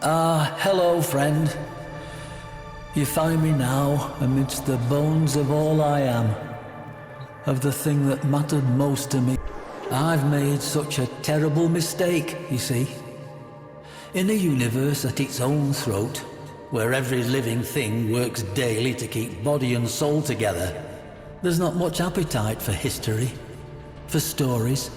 Hello, friend. You find me now amidst the bones of all I am, of the thing that mattered most to me. I've made such a terrible mistake, you see. In a universe at its own throat, where every living thing works daily to keep body and soul together, there's not much appetite for history, for stories.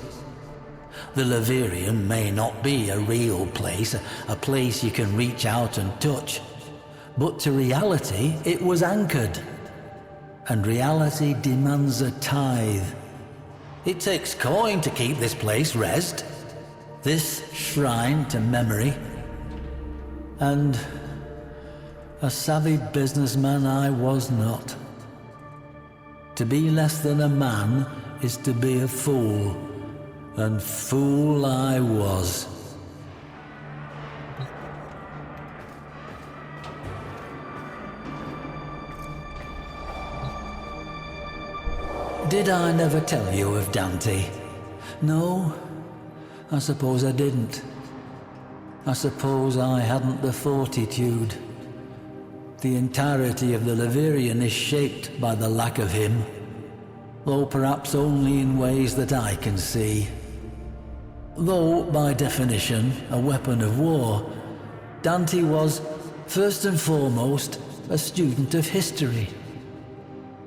The Laverian may not be a real place, a place you can reach out and touch, but to reality it was anchored, and reality demands a tithe. It takes coin to keep this place rest, this shrine to memory, and a savvy businessman I was not. To be less than a man is to be a fool, and fool I was. Did I never tell you of Dante? No, I suppose I didn't. I suppose I hadn't the fortitude. The entirety of the Laverian is shaped by the lack of him, though perhaps only in ways that I can see. Though, by definition, a weapon of war, Dante was, first and foremost, a student of history.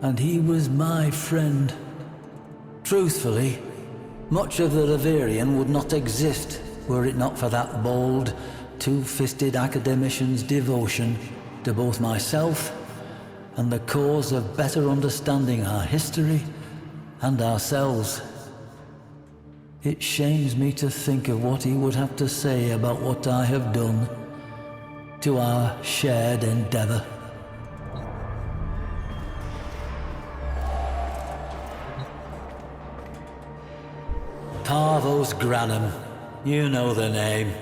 And he was my friend. Truthfully, much of the Laverian would not exist were it not for that bold, two-fisted academician's devotion to both myself and the cause of better understanding our history and ourselves. It shames me to think of what he would have to say about what I have done to our shared endeavor. Parvos Granum, you know the name.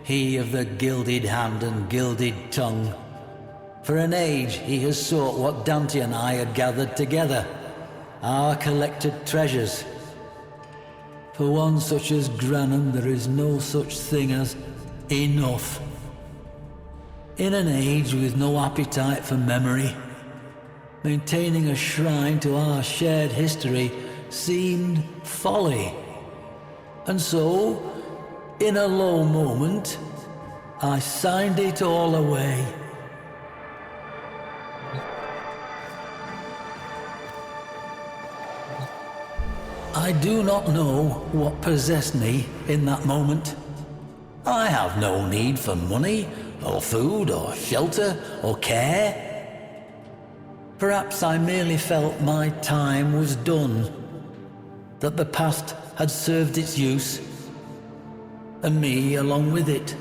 He of the gilded hand and gilded tongue. For an age he has sought what Dante and I had gathered together, our collected treasures. For one such as Granum there is no such thing as enough. In an age with no appetite for memory, maintaining a shrine to our shared history seemed folly. And so, in a low moment, I signed it all away. I do not know what possessed me in that moment. I have no need for money, or food, or shelter, or care. Perhaps I merely felt my time was done, that the past had served its use, and me along with it.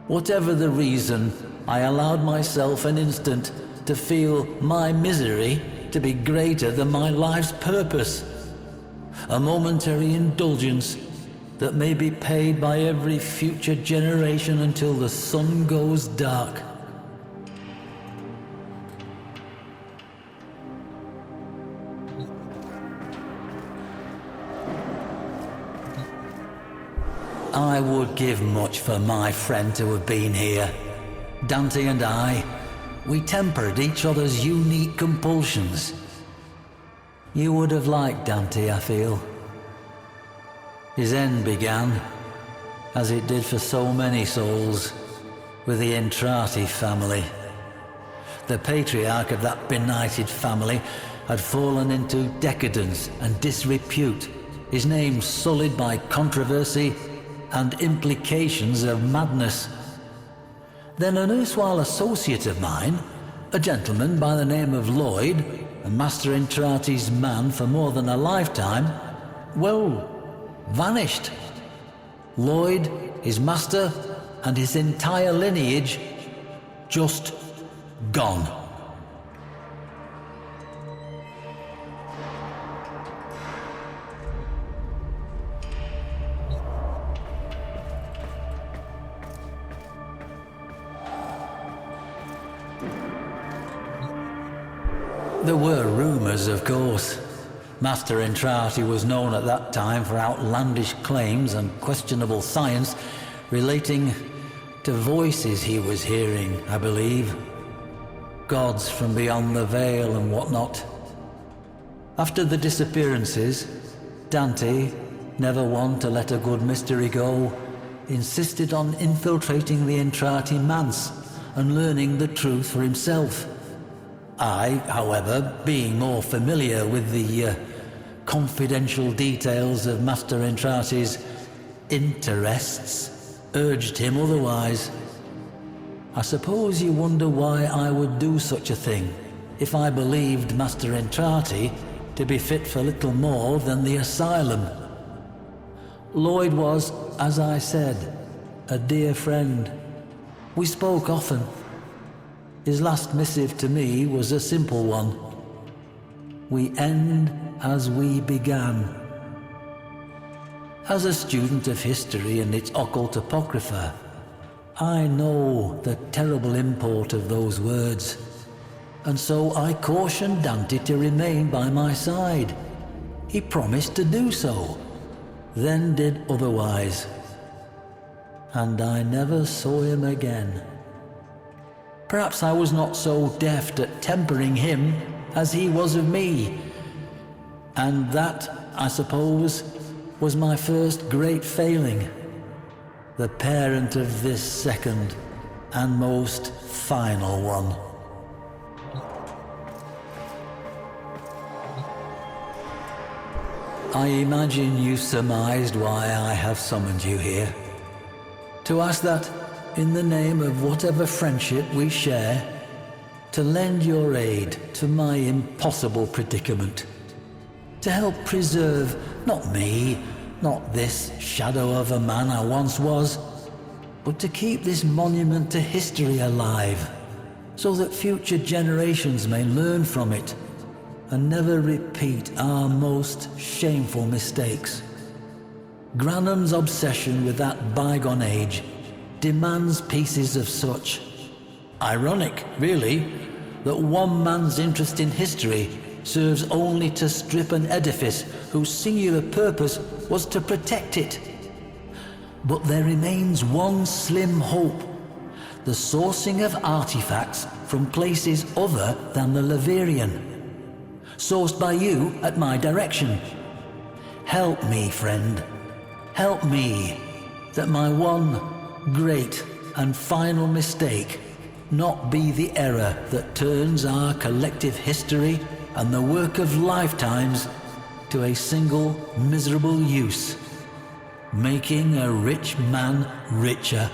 Whatever the reason, I allowed myself an instant to feel my misery to be greater than my life's purpose. A momentary indulgence that may be paid by every future generation until the sun goes dark. I would give much for my friend to have been here. Dante and I, we tempered each other's unique compulsions. You would have liked Dante, I feel. His end began, as it did for so many souls, with the Entrati family. The patriarch of that benighted family had fallen into decadence and disrepute, his name sullied by controversy and implications of madness. Then an erstwhile associate of mine, a gentleman by the name of Lloyd, and Master Entrati's man for more than a lifetime, well, vanished. Lloyd, his master, and his entire lineage, just gone. There were rumors, of course. Master Entrati was known at that time for outlandish claims and questionable science relating to voices he was hearing, I believe. Gods from beyond the veil and whatnot. After the disappearances, Dante, never one to let a good mystery go, insisted on infiltrating the Entrati manse and learning the truth for himself. I, however, being more familiar with the confidential details of Master Entrati's interests, urged him otherwise. I suppose you wonder why I would do such a thing, if I believed Master Entrati to be fit for little more than the asylum. Lloyd was, as I said, a dear friend. We spoke often. His last missive to me was a simple one. We end as we began. As a student of history and its occult apocrypha, I know the terrible import of those words, and so I cautioned Dante to remain by my side. He promised to do so, then did otherwise, and I never saw him again. Perhaps I was not so deft at tempering him as he was of me, and that, I suppose, was my first great failing, the parent of this second and most final one. I imagine you surmised why I have summoned you here. To ask that, in the name of whatever friendship we share, to lend your aid to my impossible predicament. To help preserve, not me, not this shadow of a man I once was, but to keep this monument to history alive, so that future generations may learn from it and never repeat our most shameful mistakes. Granham's obsession with that bygone age demands pieces of such. Ironic, really, that one man's interest in history serves only to strip an edifice whose singular purpose was to protect it. But there remains one slim hope: the sourcing of artifacts from places other than the Laverian, sourced by you at my direction. Help me, friend. Help me, that my one great and final mistake not be the error that turns our collective history and the work of lifetimes to a single miserable use, making a rich man richer